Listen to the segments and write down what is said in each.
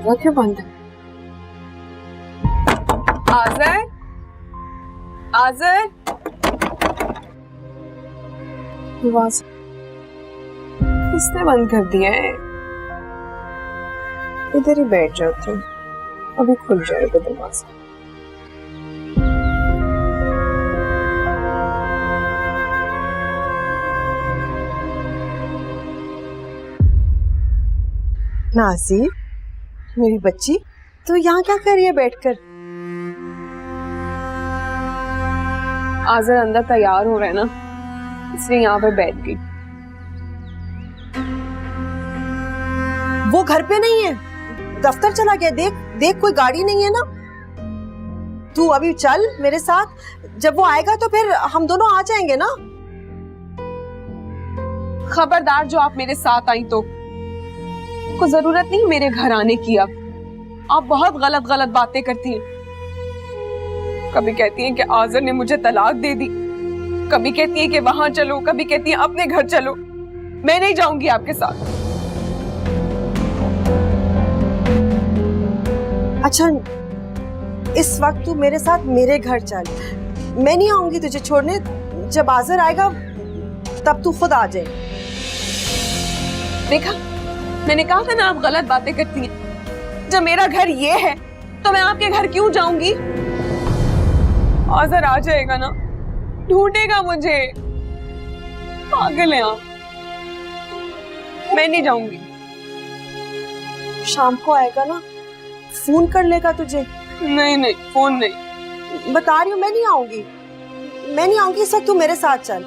दरवाजा क्यों बंद है? आज़र, आज़र, दरवाजा किसने बंद कर दिया है? इधर ही बैठ जाती हूँ, अभी खुल जाएगा दरवाजा। नाज़ी, मेरी बच्ची, तो यहाँ क्या कर रही है बैठकर? आज़र अंदर तैयार हो रहे हैं ना, इसलिए यहाँ पे बैठ गई। वो घर पे नहीं है, दफ्तर चला गया। देख देख, कोई गाड़ी नहीं है ना। तू अभी चल मेरे साथ, जब वो आएगा तो फिर हम दोनों आ जाएंगे ना। खबरदार, जो आप मेरे साथ आई तो को जरूरत नहीं मेरे घर आने की। अब आप बहुत गलत गलत बातें करती हैं। कभी कहती हैं कि आज़र ने मुझे तलाक दे दी, कभी कहती हैं कि वहां चलो, कभी कहती हैं अपने घर चलो। मैं नहीं जाऊंगी आपके साथ। अच्छा, इस वक्त तू मेरे साथ मेरे घर चल, मैं नहीं आऊंगी तुझे छोड़ने। जब आज़र आएगा तब तू खुद आ जाए। देखा, मैंने कहा था ना आप गलत बातें करती हैं। जब मेरा घर ये है तो मैं आपके घर क्यों जाऊंगी? आज़र आ जाएगा ना, ढूंढेगा मुझे। पागल है आप। मैं नहीं जाऊंगी। शाम को आएगा ना, फोन कर लेगा तुझे। नहीं नहीं, फोन नहीं। बता रही हूँ, मैं नहीं आऊंगी, मैं नहीं आऊंगी। इस वक्त तू मेरे साथ चल।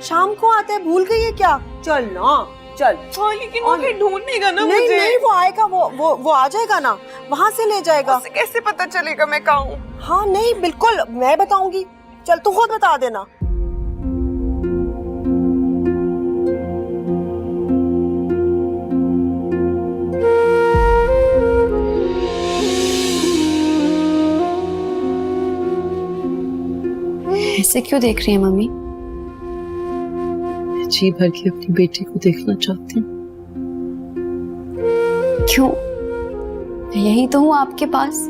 शाम को आता है, भूल गई है क्या? चल ना, चल। हाँ, लेकिन वो फिर ढूंढेगा ना नहीं, मुझे। नहीं, वो आएगा, वो आ जाएगा ना, वहां से ले जाएगा। उसे कैसे पता चलेगा मैं कहाँ हूँ? हाँ नहीं, बिल्कुल मैं बताऊंगी। चल, तू खुद बता देना। ऐसे क्यों देख रही है मम्मी? जी भर के अपनी बेटी को देखना चाहती हूँ। क्यों? यही तो हूँ आपके पास।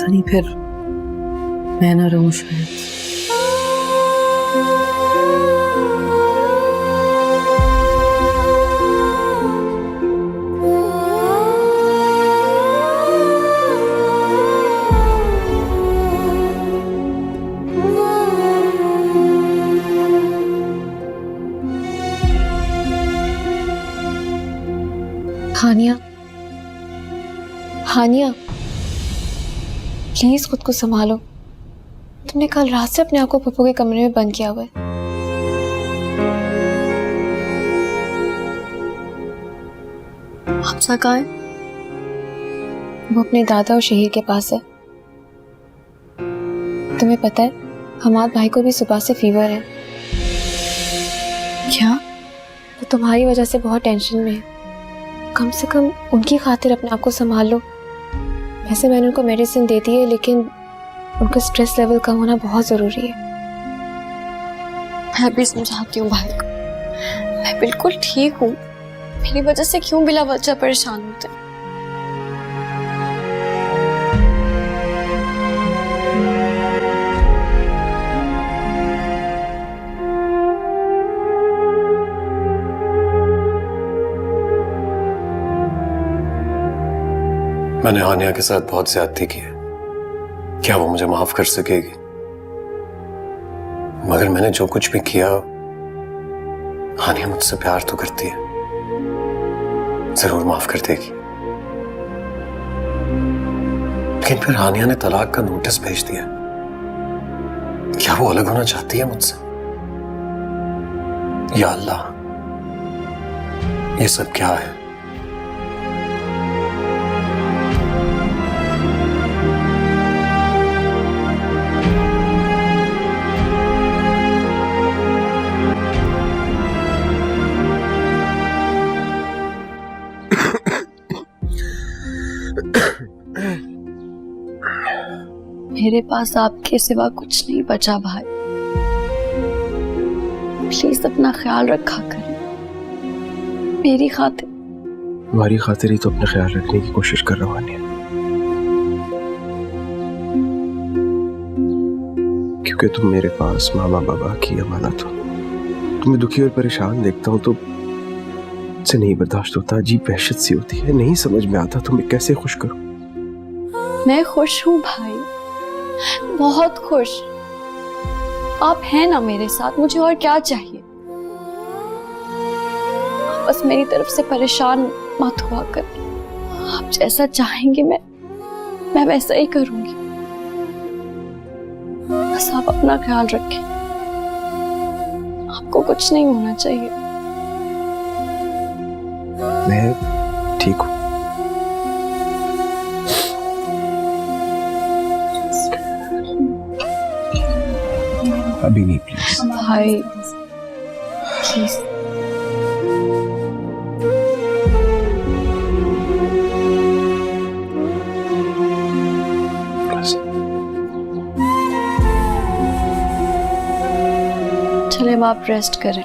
नहीं, फिर मैं ना रहूं शायद। हानिया, हानिया, प्लीज खुद को संभालो। तुमने कल रात से अपने आप को पप्पू के कमरे में बंद किया हुआ है। हाफसा कहाँ है? वो अपने दादा और शहीर के पास है। तुम्हें पता है, हमारे भाई को भी सुबह से फीवर है। क्या? वो तुम्हारी वजह से बहुत टेंशन में है। कम से कम उनकी खातिर अपने आप को संभाल लो। वैसे मैंने उनको मेडिसिन दे दी है, लेकिन उनका स्ट्रेस लेवल कम होना बहुत जरूरी है। मैं भी समझाती हूँ भाई को, मैं बिल्कुल ठीक हूँ। मेरी वजह से क्यों बिला वजह परेशान होते हैं? मैंने हानिया के साथ बहुत ज्यादती की है। क्या वो मुझे माफ कर सकेगी? मगर मैंने जो कुछ भी किया, हानिया मुझसे प्यार तो करती है, जरूर माफ कर देगी। लेकिन फिर हानिया ने तलाक का नोटिस भेज दिया। क्या वो अलग होना चाहती है मुझसे? या अल्लाह, ये सब क्या है? मेरे पास आपके सिवा कुछ नहीं बचा भाई। प्लीज अपना ख्याल रखा करें। मेरी खातिर। तुम्हारी खातिर ही तो अपना ख्याल रखने की कोशिश कर रहा हूँ आनिया, क्योंकि तुम मेरे पास मामा बाबा की अमानत हो। तुम्हें दुखी और परेशान देखता हूँ तो से नहीं बर्दाश्त होता, अजीब वहशत सी होती है, नहीं समझ में आता तुम्हें कैसे खुश करूं। मैं खुश हूँ भाई, बहुत खुश। आप हैं ना मेरे साथ, मुझे और क्या चाहिए। आप बस मेरी तरफ से परेशान मत हुआ कर। आप जैसा चाहेंगे मैं वैसा ही करूंगी। बस आप अपना ख्याल रखें, आपको कुछ नहीं होना चाहिए। मैं ठीक हूँ। अभी नहीं प्लीज। भाई प्लीज। चले अब आप रेस्ट करें।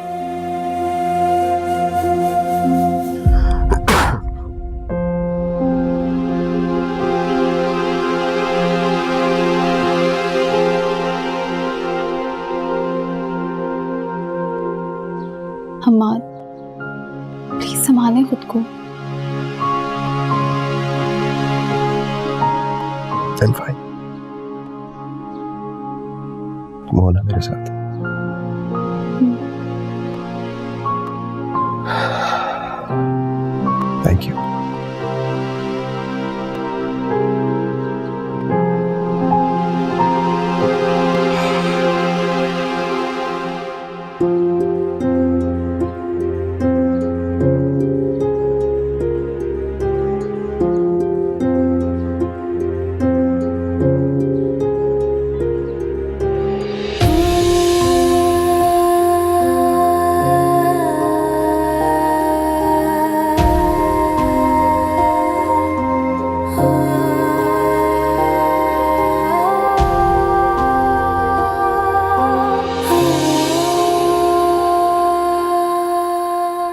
हमाद, प्लीज संभालें खुद को। I'm fine। तुम हो ना मेरे साथ। Thank you।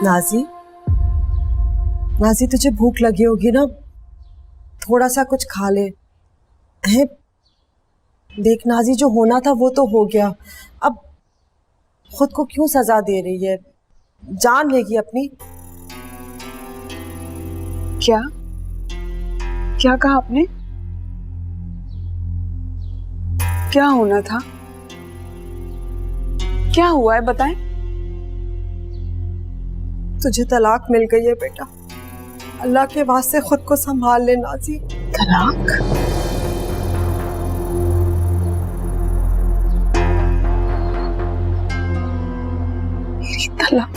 नाजी, नाजी तुझे भूख लगी होगी ना, थोड़ा सा कुछ खा ले। है देख नाजी, जो होना था वो तो हो गया, अब खुद को क्यों सजा दे रही है? जान लेगी अपनी। क्या क्या कहा आपने? क्या होना था? क्या हुआ है बताएं? तुझे तलाक मिल गई है बेटा, अल्लाह के वास्ते खुद को संभाल ले नाजी। तलाक? मेरी तलाक?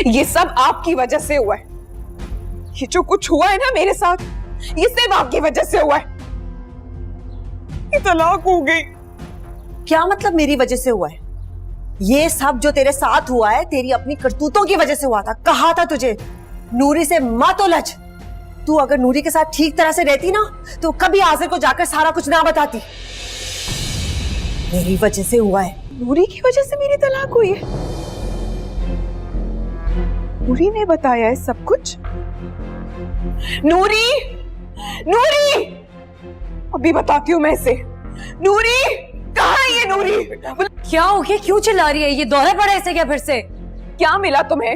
ये सब आपकी वजह से हुआ है। ये जो कुछ हुआ है ना मेरे साथ, ये सिर्फ आपकी वजह से हुआ है। ये तलाक हो गई। क्या मतलब मेरी वजह से हुआ है? ये सब जो तेरे साथ हुआ है तेरी अपनी करतूतों की वजह से हुआ था। कहा था तुझे नूरी से मत उलझ। तू अगर नूरी के साथ ठीक तरह से रहती ना तो कभी आज़िर को जाकर सारा कुछ ना बताती। मेरी वजह से हुआ है। नूरी की वजह से मेरी तलाक हुई है? नूरी ने बताया है सब कुछ? नूरी, नूरी, अभी बताती हूँ मैं इसे। नूरी, कहाँ है ये नूरी? क्या हो गया? क्यों चिल्ला रही है? ये दौरा पड़ा इसे क्या फिर से? क्या मिला तुम्हें?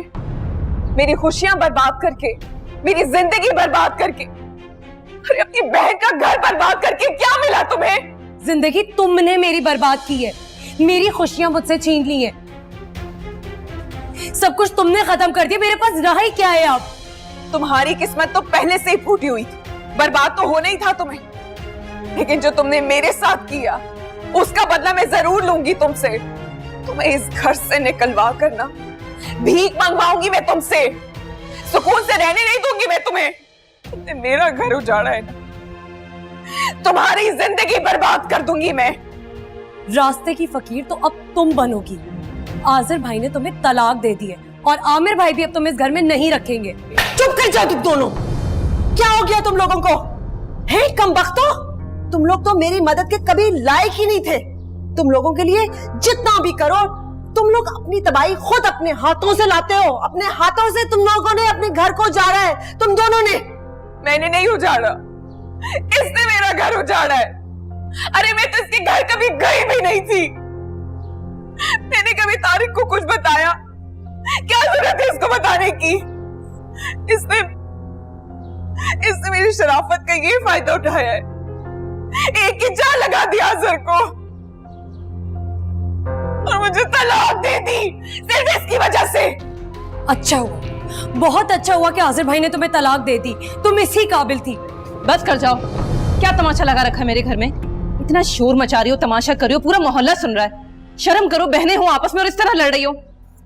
मेरी खुशियां बर्बाद करके, मेरी जिंदगी बर्बाद करके, अरे अपनी बहन का घर बर्बाद करके क्या मिला तुम्हें? जिंदगी तुमने मेरी बर्बाद की है, मेरी खुशियां मुझसे छीन ली है, सब कुछ तुमने खत्म कर दिया। मेरे पास रहा ही क्या है अब? तुम्हारी किस्मत तो पहले से ही फूटी हुई थी, बर्बाद तो होना ही था तुम्हें। लेकिन जो तुमने मेरे साथ किया उसका बदला मैं जरूर लूंगी तुमसे। तुम्हें इस घर से निकलवा कर ना भीख मंगवाऊंगी मैं तुमसे, सुकून से रहने नहीं दूंगी मैं तुम्हें। तुमने मेरा घर उजाड़ा है ना, तुम्हारी जिंदगी बर्बाद कर दूंगी मैं। रास्ते की फकीर तो अब तुम बनोगी। आज़िर भाई ने तुम्हें तलाक दे दी है और आमिर भाई भी अब तुम्हें इस घर में नहीं रखेंगे। चुप कर जाओ तुम दोनों। क्या हो गया तुम लोगों को? है कमबख्तों, तुम लोग तो मेरी मदद के कभी लायक ही नहीं थे। तुम लोगों के लिए जितना भी करो तुम लोग अपनी तबाही खुद अपने हाथों से लाते हो। अपने हाथों से तुम लोगों ने अपने घर को उजाड़ा है, तुम दोनों ने। मैंने नहीं उजाड़ा, इसने मेरा घर उजाड़ा है। अरे मैं तो इसके घर कभी गई भी नहीं थी। मैंने कभी तारिक को कुछ बताया? क्या जरूरत है इसको बताने की? इसने मेरी शराफत का ये फायदा उठाया है, एक ही जान लगा दिया अजहर को और मुझे तलाक दे दी सिर्फ इसकी वजह से। अच्छा हुआ, बहुत अच्छा हुआ कि आजिर भाई ने तुम्हें तलाक दे दी, तुम इसी काबिल थी। बस कर जाओ, क्या तमाशा लगा रखा है मेरे घर में? इतना शोर मचा रही हो, तमाशा कर रही हो, पूरा मोहल्ला सुन रहा है। शर्म करो, बहनें हो आपस में और इस तरह लड़ रही हो।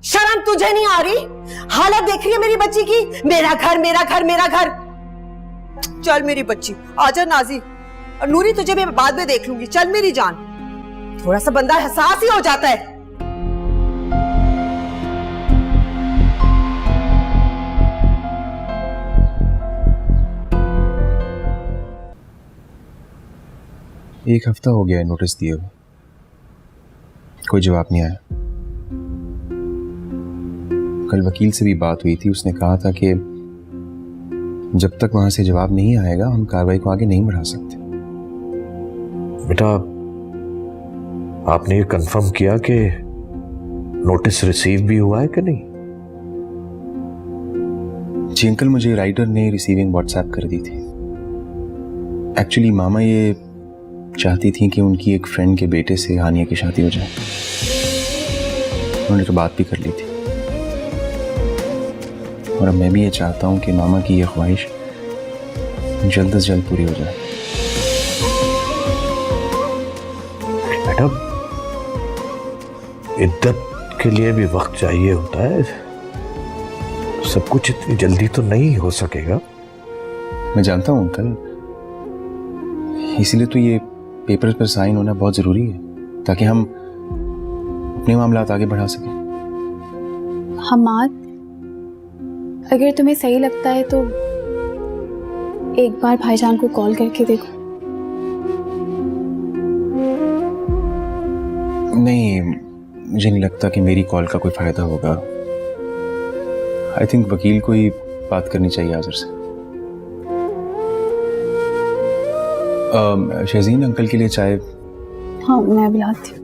शर्म तुझे नहीं आ रही? हालत देख रही है मेरी बच्ची की, मेरा घर मेरा घर मेरा घर। चल मेरी बच्ची, आजा नाजी, और नूरी तुझे मैं बाद में देख लूंगी। चल मेरी जान, थोड़ा सा बंदा एहसास ही हो जाता है। एक हफ्ता हो गया है नोटिस दिए हुए, कोई जवाब नहीं आया। कल वकील से भी बात हुई थी, उसने कहा था कि जब तक वहां से जवाब नहीं आएगा हम कार्रवाई को आगे नहीं बढ़ा सकते। बेटा, आपने ये कंफर्म किया कि नोटिस रिसीव भी हुआ है कि नहीं? जी अंकल, मुझे राइटर ने रिसीविंग व्हाट्सएप कर दी थी। एक्चुअली मामा ये चाहती थी कि उनकी एक फ्रेंड के बेटे से हानिया की शादी हो जाए। उन्होंने तो बात भी कर ली थी और अब मैं भी ये चाहता हूं कि मामा की ये ख्वाहिश जल्द से जल्द पूरी हो जाए। मैडम, इद्दत के लिए भी वक्त चाहिए होता है, सब कुछ इतनी जल्दी तो नहीं हो सकेगा। मैं जानता हूं अंकल, इसीलिए तो ये पेपर्स पर साइन होना बहुत जरूरी है ताकि हम अपने मामलात आगे बढ़ा सकें। हमाद, अगर तुम्हें सही लगता है तो एक बार भाईजान को कॉल करके देखो। नहीं, मुझे नहीं लगता कि मेरी कॉल का कोई फायदा होगा। आई थिंक वकील को ही बात करनी चाहिए आज़र से। शहजीन, अंकल के लिए चाय। हाँ, मैं भी लाती हूँ।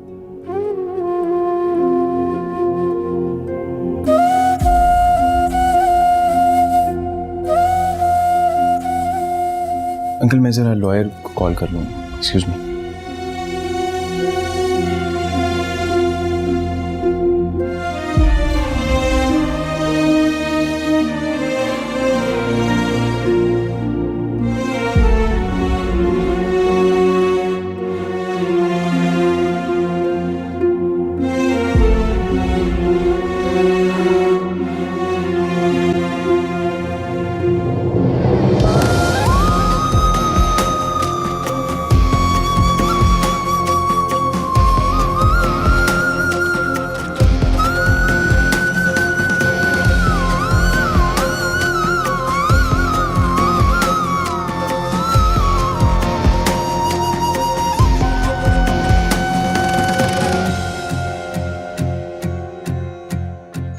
अंकल, मैं जरा लॉयर को कॉल कर लूँ। Excuse me.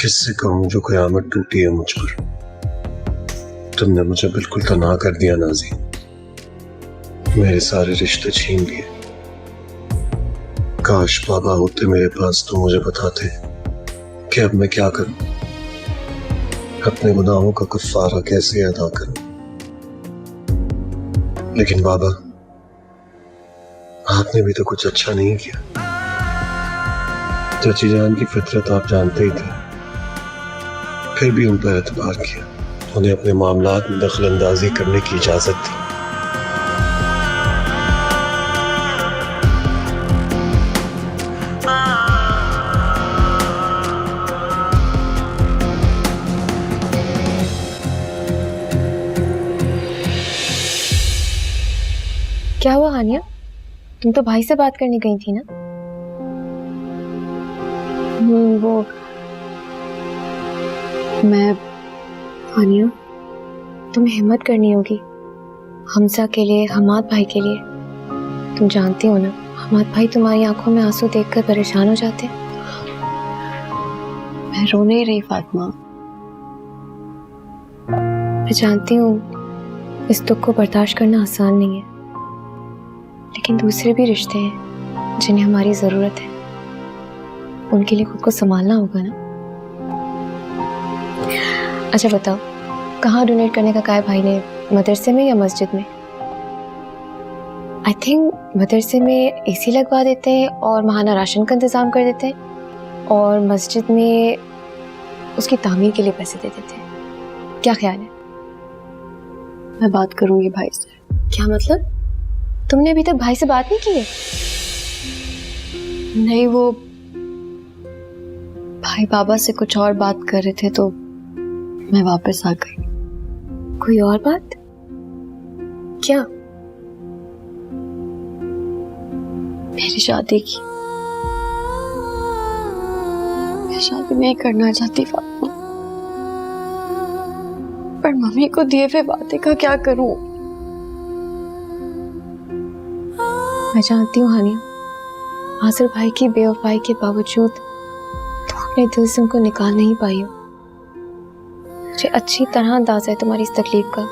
किससे कहूं जो कयामत टूटी है मुझ पर। तुमने मुझे बिल्कुल तनाह कर दिया नाजी, मेरे सारे रिश्ते छीन लिए। काश बाबा होते मेरे पास तो मुझे बताते कि अब मैं क्या करूं, अपने गुनाहों का कफ़ारा कैसे अदा करूं। लेकिन बाबा, आपने भी तो कुछ अच्छा नहीं किया। चाची जान की फितरत आप जानते ही थे, फिर भी उन पर एतबार किया, उन्हें अपने मामलात में दखल अंदाजी करने की इजाजत दी। क्या हुआ हानिया? तुम तो भाई से बात करने गई थी ना? वो मैं हानिया, तुम्हें हिम्मत करनी होगी हमजा के लिए, हमाद भाई के लिए। तुम जानती हो ना, हमाद भाई तुम्हारी आंखों में आंसू देखकर परेशान हो जाते हैं। मैं रो नहीं रही फातिमा। मैं जानती हूँ इस दुख को बर्दाश्त करना आसान नहीं है, लेकिन दूसरे भी रिश्ते हैं जिन्हें हमारी जरूरत है, उनके लिए खुद को संभालना होगा ना। अच्छा बताओ, कहाँ डोनेट करने का कहा है भाई ने, मदरसे में या मस्जिद में? आई थिंक मदरसे में एसी लगवा देते हैं और महाना राशन का इंतजाम कर देते हैं, और मस्जिद में उसकी तामीर के लिए पैसे दे देते हैं। क्या ख्याल है? मैं बात करूंगी भाई से। क्या मतलब? तुमने अभी तक भाई से बात नहीं की है? नहीं, वो भाई बाबा से कुछ और बात कर रहे थे तो मैं वापस आ गई। कोई और बात? क्या? मेरी शादी की। मैं शादी नहीं करना चाहती फातिमा, पर मम्मी को दिए हुए वादे का क्या करूं? मैं जानती हूँ हानिया, आसिर भाई की बेवफाई के बावजूद तुम अपने दिल से उनको निकाल नहीं पाई हो। मुझे अच्छी तरह अंदाजा है तुम्हारी इस तकलीफ का,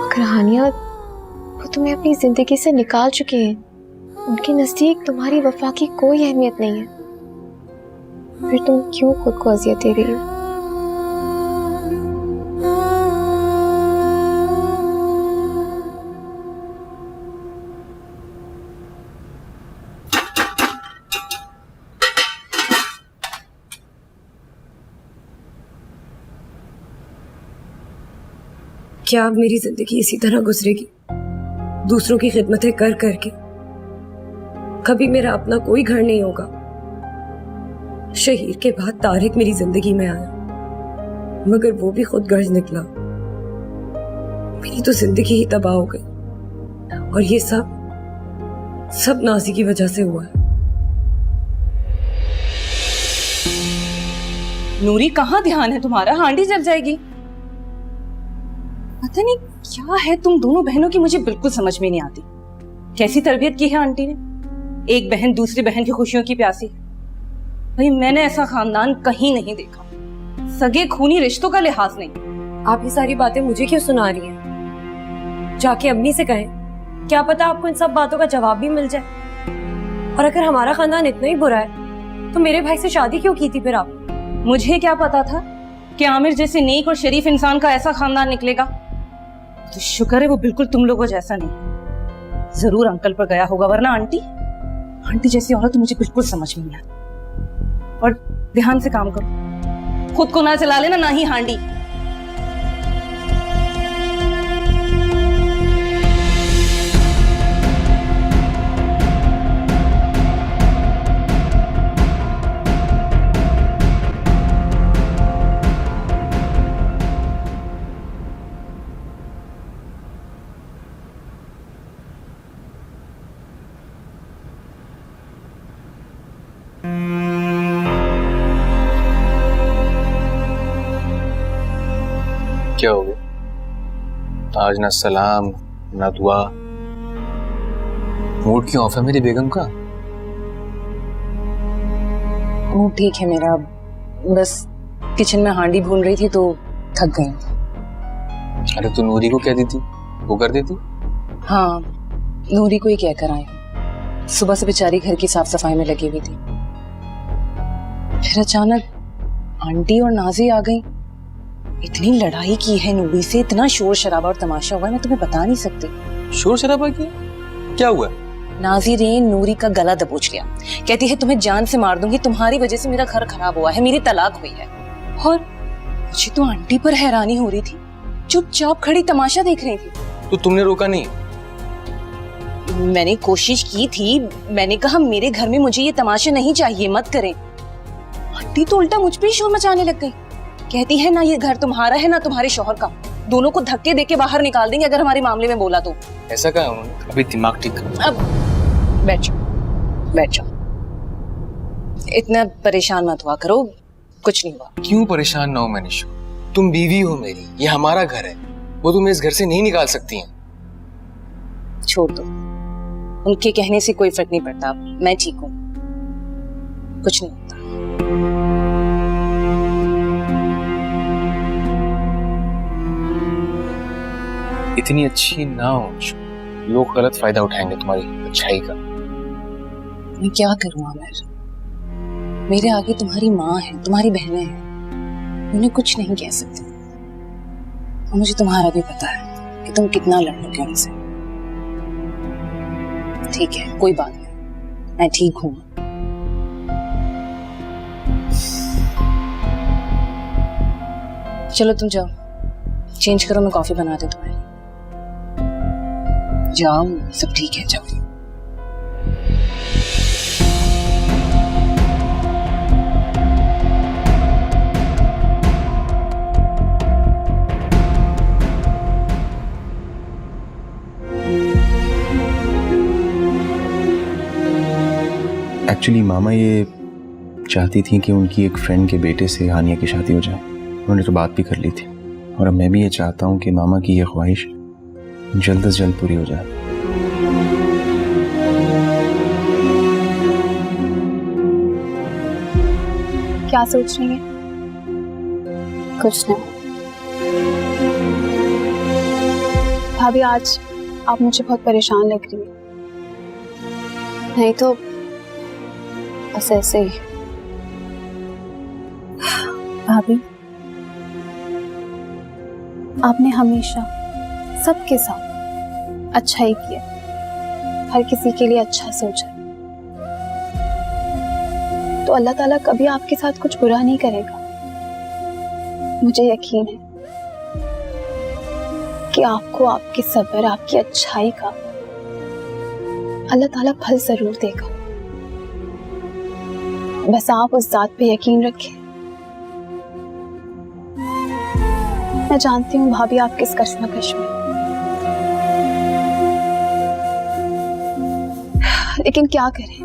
मगर हानिया वो तुम्हें अपनी जिंदगी से निकाल चुके हैं। उनके नजदीक तुम्हारी वफा की कोई अहमियत नहीं है, फिर तुम क्यों खुद को अजियत दे रही हो? क्या अब मेरी जिंदगी इसी तरह गुजरेगी, दूसरों की खिदमतें कर करके? कभी मेरा अपना कोई घर नहीं होगा। शहीर के बाद तारिक मेरी जिंदगी में आया, मगर वो भी खुद गर्ज निकला। मेरी तो जिंदगी ही तबाह हो गई, और ये सब नाजी की वजह से हुआ है। नूरी, कहाँ ध्यान है तुम्हारा? हांडी जल जाएगी। पता नहीं क्या है तुम दोनों बहनों की, मुझे बिल्कुल समझ में नहीं आती। कैसी तरबियत की है आंटी ने? एक बहन दूसरी बहन की खुशियों की प्यासी। भाई मैंने ऐसा खानदान कहीं नहीं देखा, सगे खूनी रिश्तों का लिहाज नहीं। आप ये सारी बातें मुझे क्यों सुना रही हैं? जाके अम्मी से कहें, क्या पता आपको इन सब बातों का जवाब भी मिल जाए। और अगर हमारा खानदान इतना ही बुरा है तो मेरे भाई से शादी क्यों की थी फिर आप? मुझे क्या पता था कि आमिर जैसे नेक और शरीफ इंसान का ऐसा खानदान निकलेगा। तो शुक्र है वो बिल्कुल तुम लोगों जैसा नहीं। जरूर अंकल पर गया होगा, वरना आंटी जैसी औरत तो मुझे बिल्कुल समझ में नहीं आती। और ध्यान से काम करो, खुद को ना चला लेना, ना ही हांडी। क्या हो गया आज? ना सलाम ना दुआ, मूड क्यों ऑफ है मेरी बेगम का? मूड ठीक है मेरा, बस किचन में हांडी भून रही थी तो थक गई। अरे तू नूरी को कह देती, वो कर देती। हाँ, नूरी को ही कह कर आए। सुबह से बेचारी घर की साफ सफाई में लगी हुई थी, फिर अचानक आंटी और नाजी आ गई। इतनी लड़ाई की है नूरी से, इतना शोर शराबा और तमाशा हुआ है, मैं तुम्हें बता नहीं सकती। शोर शराबा किया? क्या हुआ? नाजी ने नूरी का गला दबोच लिया, कहती है तुम्हें जान से मार दूंगी, तुम्हारी वजह से मेरा घर खराब हुआ है, मेरी तलाक हुई है। और मुझे तो आंटी पर हैरानी हो रही थी, चुपचाप खड़ी तमाशा देख रही थी। तो तुमने रोका नहीं? मैंने कोशिश की थी, मैंने कहा मेरे घर में मुझे ये तमाशे नहीं चाहिए, मत करें। आंटी तो उल्टा मुझ पे शोर मचाने लग गई, कहती है ना ये घर तुम्हारा है ना तुम्हारे शौहर का, दोनों को धक्के देके बाहर निकाल देंगे अगर हमारे मामले में बोला तो। ऐसा कहा उन्होंने? अभी दिमाग ठीक करो। अब बैठ जाओ, इतना परेशान मत हुआ करो, कुछ नहीं हुआ। क्यों परेशान ना हो मनीषा, तुम बीवी हो मेरी, ये हमारा घर है, वो तुम्हें इस घर से नहीं निकाल सकती हैं। छोड़ दो, उनके कहने से कोई फर्क नहीं पड़ता, मैं ठीक हूँ, कुछ नहीं होता। इतनी अच्छी ना हो, लोग गलत फायदा उठाएंगे तुम्हारी अच्छाई का। मैं क्या करूं आमिर? मेरे आगे तुम्हारी माँ है, तुम्हारी बहनें हैं, उन्हें कुछ नहीं कह सकती। और मुझे तुम्हारा भी पता है कि तुम कितना लड़ोगे उनसे। ठीक है, कोई बात नहीं, मैं ठीक हूं। चलो तुम जाओ, चेंज करो, मैं कॉफी बना देती हूँ। जाओ, सब ठीक है, जाओ। एक्चुअली मामा ये चाहती थी कि उनकी एक फ्रेंड के बेटे से हानिया की शादी हो जाए। उन्होंने तो बात भी कर ली थी, और अब मैं भी ये चाहता हूँ कि मामा की ये ख्वाहिश जल्द से जल्द पूरी हो जाए। क्या सोच रही है? कुछ नहीं भाभी, आज आप मुझे बहुत परेशान लग रही है। नहीं तो बस ऐसे ही। भाभी, आपने हमेशा सबके साथ अच्छा ही किया, हर किसी के लिए अच्छा सोचा, तो अल्लाह ताला कभी आपके साथ कुछ बुरा नहीं करेगा। मुझे यकीन है कि आपको आपके सब्र, आपकी अच्छाई का अल्लाह ताला फल जरूर देगा। बस आप उस जात पे यकीन रखें। मैं जानती हूँ भाभी आप किस कश्मकश में, लेकिन क्या करें,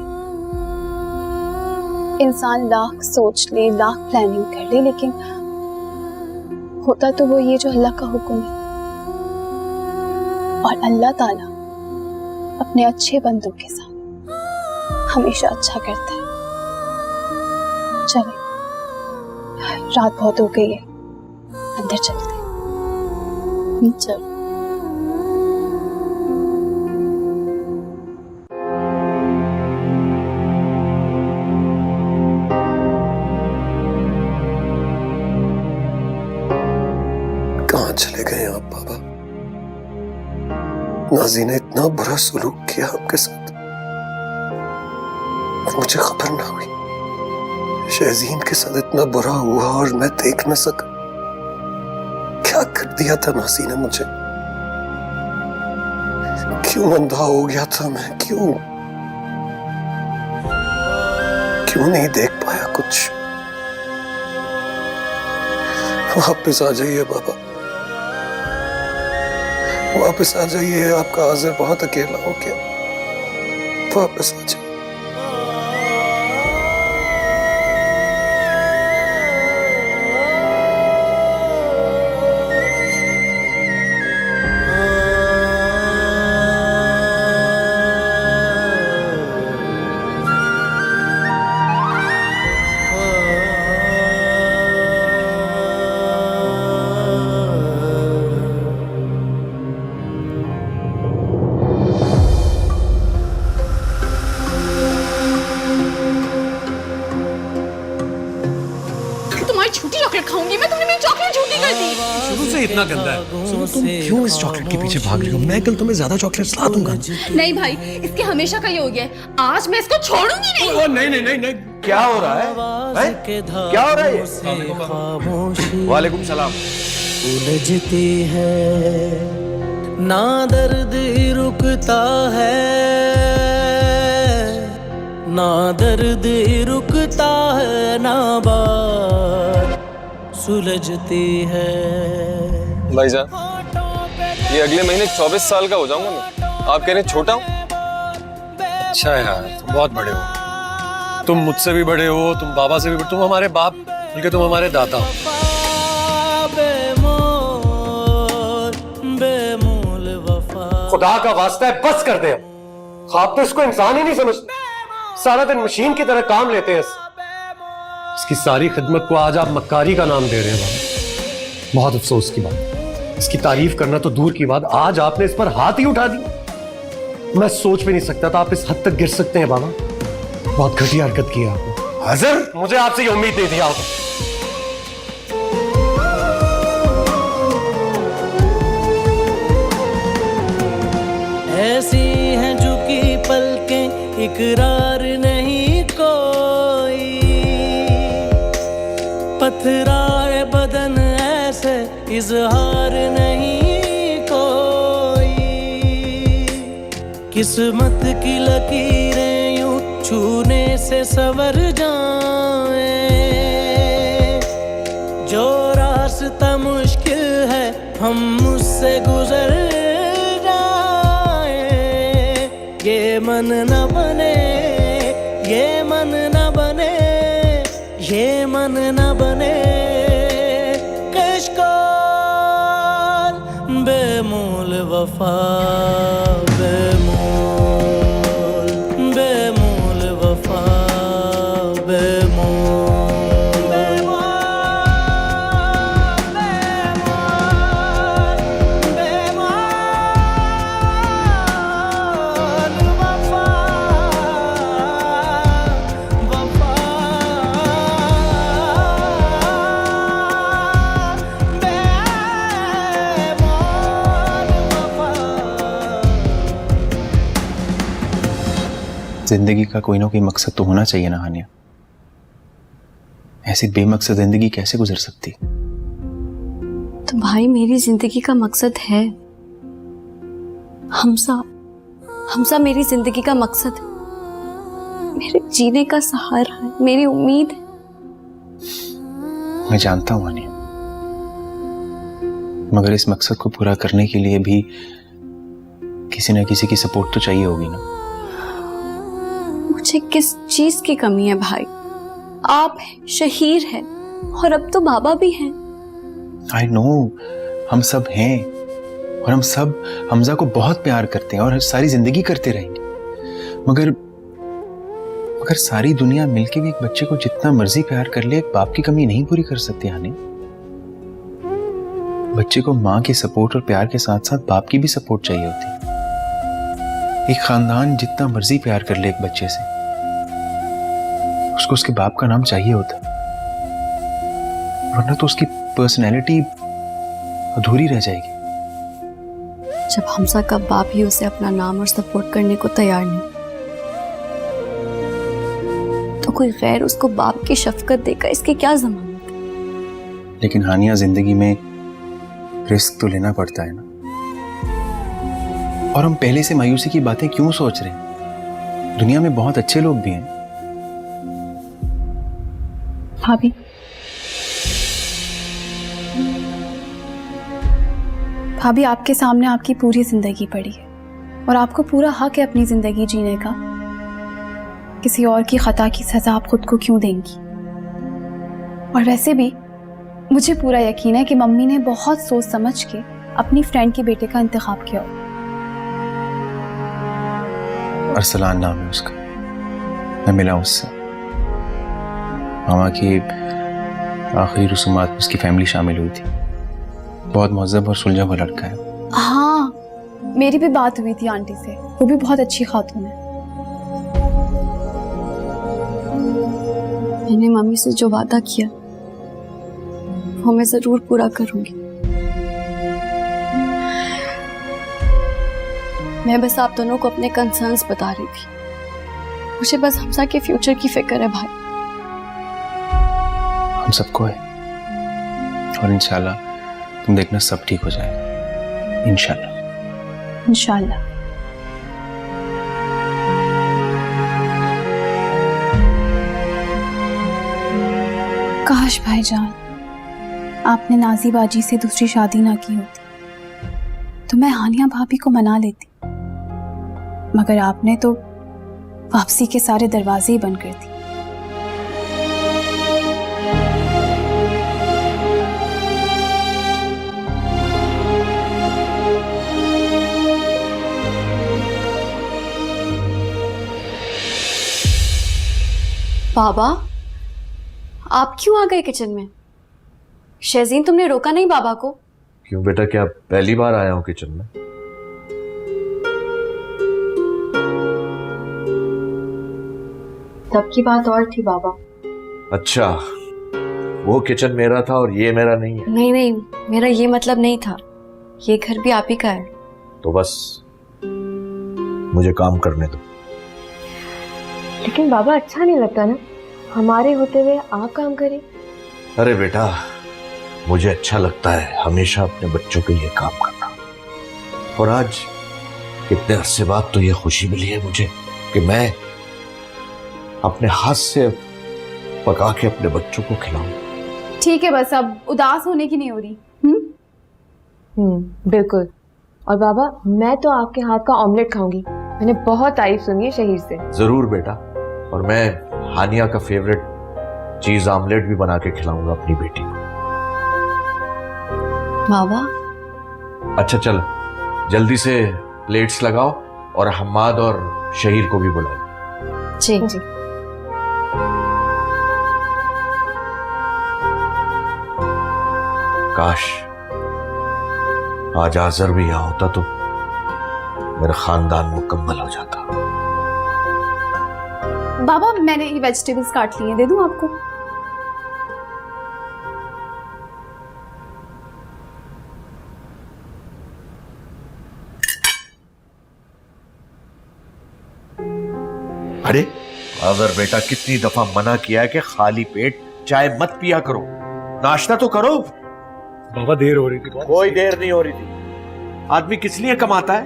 इंसान लाख सोच ले, लाख प्लानिंग कर ले, लेकिन होता तो वो ये जो अल्लाह का हुक्म है। और अल्लाह ताला अपने अच्छे बंदों के साथ हमेशा अच्छा करता है। चले, रात बहुत हो गई है, अंदर चलते हैं। चलो। कहाँ चले गए आप बाबा? नाजी ने इतना बुरा सलूक किया आपके साथ, मुझे खबर ना हुई। शहजीन के साथ इतना बुरा हुआ और मैं देख न सका। क्या कर दिया था नाजी ने मुझे? क्यों अंधा हो गया था मैं? क्यों नहीं देख पाया कुछ? वापस आ जाइए बाबा, वापस आ जाइए। आपका आज़र बहुत अकेला हो गया, वापस आ जाइए। खाऊंगी मैं, तुमने मेरी चॉकलेट झूठी कर दी। शुरू से इतना गंदा है। सुनो, तुम क्यों इस चॉकलेट के पीछे भाग रही हो? मैं कल तुम्हें ज्यादा चॉकलेट्स ला दूंगा। नहीं भाई, इसके हमेशा का ये हो गया है, आज मैं इसको छोड़ूंगी नहीं। ओ, नहीं नहीं नहीं नहीं, क्या हो रहा है? क्या हो रहा है ये? वालेकुम सलाम। उलझती है ना दर्द रुकता है, ना दर्द रुकता है, ना बात सुलझती है। भाईजान, ये अगले महीने 24 साल का हो जाऊंगा मैं। आप कह रहे हैं छोटा हूँ? अच्छा यार, तुम बहुत बड़े हो। तुम मुझसे भी बड़े हो, तुम बाबा से भी बड़े, तुम हमारे बाप बल्कि तुम हमारे दाता हो। खुदा का वास्ता है, बस कर दे। आप तो इसको इंसान ही नहीं समझते, सारा दिन मशीन की तरह काम लेते हैं। इसकी सारी खिदमत को आज आप मक्कारी का नाम दे रहे हैं बाबा। बहुत अफसोस की बात। इसकी तारीफ करना तो दूर की बात, आज आपने इस पर हाथ ही उठा दिया। मैं सोच भी नहीं सकता था आप इस हद तक गिर सकते हैं बाबा। बहुत घटिया हरकत की है आपने। हाजिर, मुझे आपसे ये उम्मीद नहीं थी। आप ऐसी हैं झुकी पलकें, इकरार नहीं कोई, पथराए बदन ऐसे इजहार नहीं कोई, किस्मत की लकीरें यूं छूने से संवर जाए, जो रास्ता मुश्किल है हम उससे गुजर ये मन न बने, ये मन न बने, ये मन न बने कश्कोल बेमोल वफा, बेमोल बेमोल वफा, बेमोल जिंदगी का कोई ना कोई मकसद तो होना चाहिए ना हानिया। ऐसी बेमकसद जिंदगी कैसे गुजर सकती? तो भाई मेरी जिंदगी का मकसद है हमसा मेरी जिंदगी का मकसद है, मेरे जीने का सहारा है, मेरी उम्मीद है। मैं जानता हूं हानिया, मगर इस मकसद को पूरा करने के लिए भी किसी न किसी की सपोर्ट तो चाहिए होगी ना। मुझे किस चीज की कमी है भाई? आप हैं, शहीर है, और अब तो बाबा भी हैं। आई नो, हम सब हैं और हम सब हमजा को बहुत प्यार करते हैं और सारी जिंदगी करते रहेंगे। मगर सारी दुनिया मिलके भी एक बच्चे को जितना मर्जी प्यार कर ले, एक बाप की कमी नहीं पूरी कर सकती हानि। बच्चे को माँ के सपोर्ट और प्यार के साथ साथ बाप की भी सपोर्ट चाहिए होती है। एक खानदान जितना मर्जी प्यार कर ले एक बच्चे से, उसको उसके बाप का नाम चाहिए होता, वरना तो उसकी पर्सनैलिटी अधूरी रह जाएगी। जब हमसा का बाप ही उसे अपना नाम और सपोर्ट करने को तैयार नहीं, तो कोई गैर उसको बाप की शफकत देगा, इसकी क्या जमानत है? लेकिन हानिया, जिंदगी में रिस्क तो लेना पड़ता है ना। और हम पहले से मायूसी की बातें क्यों सोच रहे हैं? दुनिया में बहुत अच्छे लोग भी हैं। भाभी, भाभी आपके सामने आपकी पूरी जिंदगी पड़ी है और आपको पूरा हक है अपनी जिंदगी जीने का। किसी और की खता की सजा आप खुद को क्यों देंगी? और वैसे भी मुझे पूरा यकीन है कि मम्मी ने बहुत सोच समझ के अपनी फ्रेंड के बेटे का इंतखाब किया। अरसलान नाम है उसका, मैं मिला उससे। मामा की आखिरी रसूमात में उसकी फैमिली शामिल हुई थी। बहुत महज़ब और सुलझा हुआ लड़का है। हाँ, मेरी भी बात हुई थी आंटी से, वो भी बहुत अच्छी खातून है। मैंने मम्मी से जो वादा किया वो मैं जरूर पूरा करूंगी। मैं बस आप दोनों को अपने कंसर्न्स बता रही थी। मुझे बस हमसा के फ्यूचर की फिक्र है भाई। हम सबको है, और इंशाल्लाह तुम देखना सब ठीक हो जाएगा। इंशाल्लाह इंशाल्लाह। काश भाईजान आपने नाजी बाजी से दूसरी शादी ना की होती तो मैं हानिया भाभी को मना लेती, मगर आपने तो वापसी के सारे दरवाजे ही बंद कर दिए। बाबा, आप क्यों आ गए किचन में? शहजीन, तुमने रोका नहीं बाबा को? क्यों बेटा, क्या पहली बार आया हूँ किचन में? तब की बात और थी बाबा। अच्छा, वो किचन मेरा था और ये मेरा नहीं है? नहीं नहीं, मेरा ये मतलब नहीं था। ये घर भी आप ही का है। तो बस मुझे काम करने दो। लेकिन बाबा अच्छा नहीं लगता ना, हमारे होते हुए आप काम करें। अरे बेटा, मुझे अच्छा लगता है हमेशा अपने बच्चों के लिए काम करना, और आज इतने अरसे बाद तो ये खुशी मिली है मुझे कि मैं अपने हाथ से पका के अपने बच्चों को खिलाऊं। ठीक है, बस अब उदास होने की नहीं हो रही। बिल्कुल। और बाबा, मैं तो आपके हाथ का ऑमलेट खाऊंगी, मैंने बहुत तारीफ सुनी है शहीर से। जरूर बेटा, और मैं हानिया का फेवरेट चीज ऑमलेट भी बना के खिलाऊंगा अपनी बेटी को। बाबा। अच्छा चलो, जल्दी से प्लेट्स लगाओ और हम्माद और शहीर को भी बुलाओ। जी जी। काश आज आजर भी यहाँ होता तो मेरा खानदान मुकम्मल हो जाता। बाबा, मैंने ये वेजिटेबल्स काट लिए हैं, दे दूं आपको? अरे आजर बेटा, कितनी दफा मना किया है कि खाली पेट चाय मत पिया करो, नाश्ता तो करो। बाबा देर हो रही थी। कोई देर नहीं हो रही थी। आदमी किस लिए कमाता है?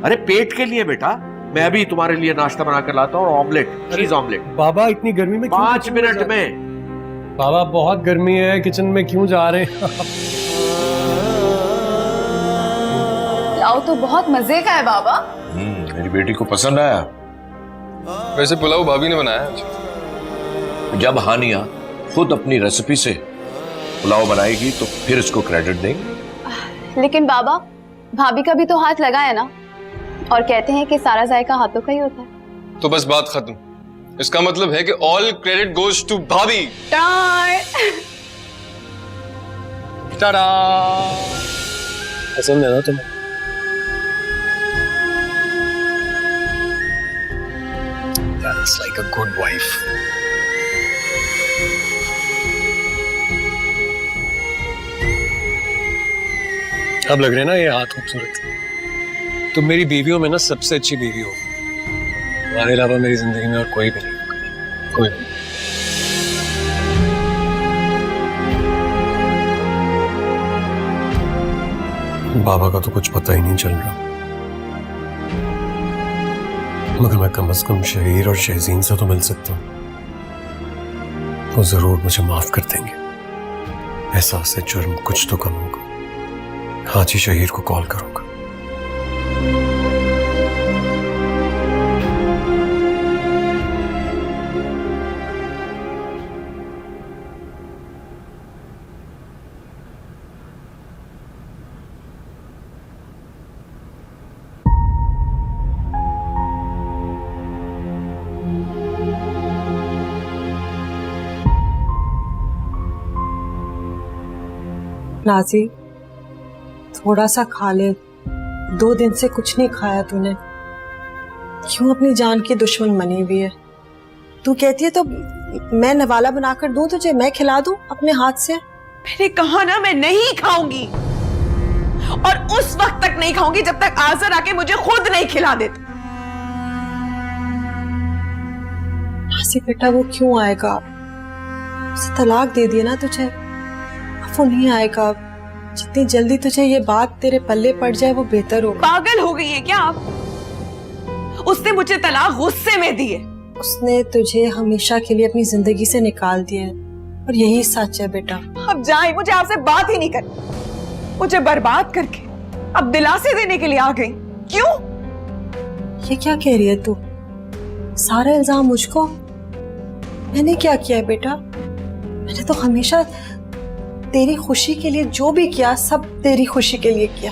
अरे पेट के लिए बेटा। मैं भी तुम्हारे लिए नाश्ता बना कर लाता हूँ, और ऑमलेट, चीज ऑमलेट। बाबा इतनी गर्मी में 5 मिनट में। बाबा बहुत गर्मी है, किचन में क्यों जा रहे हैं? पुलाव तो बहुत मजे का है बाबा। मेरी बेटी को पसंद आया। वैसे पुलाव भाभी ने बनाया है। जब हानिया खुद अपनी रेसिपी से पुलाव बनाएगी तो फिर इसको क्रेडिट देंगे। लेकिन बाबा, भाभी का भी तो हाथ लगा है ना, और कहते हैं कि सारा जायका हाथों का ही होता है। तो बस बात खत्म। इसका मतलब है कि ऑल क्रेडिट गोज टू भाभी। टाडा। पसंद है ना तुम्हें? That's like a good wife. अब लग रहे हैं ना ये हाथ खूबसूरत। तुम मेरी बीवियों में ना सबसे अच्छी बीवी हो। तुम्हारे अलावा मेरी जिंदगी में और कोई भी नहीं होगा, कोई नहीं। बाबा का तो कुछ पता ही नहीं चल रहा, मगर मैं कम से कम शहीर और शहजीन से तो मिल सकता हूँ। वो जरूर मुझे माफ कर देंगे। एहसास जुर्म कुछ तो कम होगा। हाँ जी, शहीर को कॉल करूंगा। नाजी, थोड़ा सा खा ले। 2 दिन से कुछ नहीं खाया तूने। क्यों अपनी जान की दुश्मन बनी हुई है? तू कहती है तो मैं नवाला बनाकर दूं तुझे, मैं खिला दूं अपने हाथ से। मैंने कहा ना मैं नहीं खाऊंगी, और उस वक्त तक नहीं खाऊंगी जब तक आजर आके मुझे खुद नहीं खिला देता। नाजी बेटा, वो क्यों आएगा? उसे तलाक दे दिया ना तुझे, अब वो नहीं आएगा। जितनी जल्दी तुझे ये बात तेरे पल्ले पड़ जाए वो बेहतर होगा। पागल हो गई है क्या आप? उसने मुझे तलाक गुस्से में दी है। उसने तुझे हमेशा के लिए अपनी जिंदगी से निकाल दिया है, और यही सच है बेटा। अब जाए, मुझे आपसे बात ही नहीं करनी। मुझे बर्बाद करके अब दिलासे देने के लिए आ गई। क्यों? ये क्या कह रही है तू? सारा इल्जाम मुझको? मैंने क्या किया है बेटा? मैंने तो हमेशा तेरी खुशी के लिए जो भी किया, सब तेरी खुशी के लिए किया।